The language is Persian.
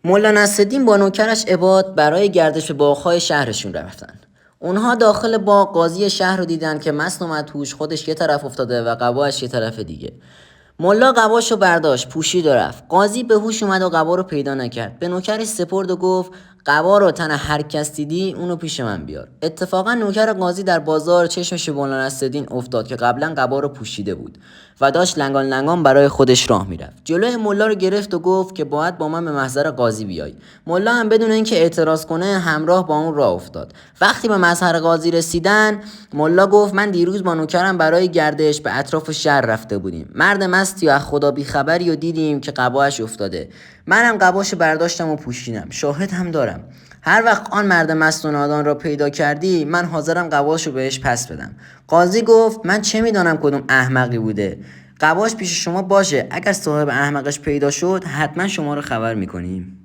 ملا نصرالدین با نوکرش عباد برای گردش به باغ‌های شهرشون رفتن. اونها داخل باغ قاضی شهر رو دیدن که مست و مدهوش خودش یه طرف افتاده و قباش یه طرف دیگه. ملا قباشو برداشت، پوشید و رفت. قاضی به هوش اومد و قبا رو پیدا نکرد. به نوکرش سپرد و گفت قبا رو تن هر کس دیدی اونو پیش من بیار. اتفاقا نوکر قاضی در بازار چشمش به مولا نصرالدین افتاد که قبلا قبا رو پوشیده بود و داشت لنگان لنگان برای خودش راه میرفت. جلوی ملا رو گرفت و گفت که باید با من به محضر قاضی بیای. ملا هم بدون اینکه اعتراض کنه همراه با اون راه افتاد. وقتی به محضر قاضی رسیدن، ملا گفت من دیروز با نوکرم برای گردش به اطراف شهر رفته بودیم. مرد مستی و از خدا بی خبری و دیدیم که قباش افتاده. منم قباشو برداشتم و پوشیدم. شاهد هم دارم. هر وقت آن مرد مست و نادان را پیدا کردی من حاضرم قباشو بهش پس بدم. قاضی گفت من چه میدانم کدوم احمقی بوده. قباش پیش شما باشه، اگر صاحب احمقش پیدا شد حتما شما رو خبر میکنیم.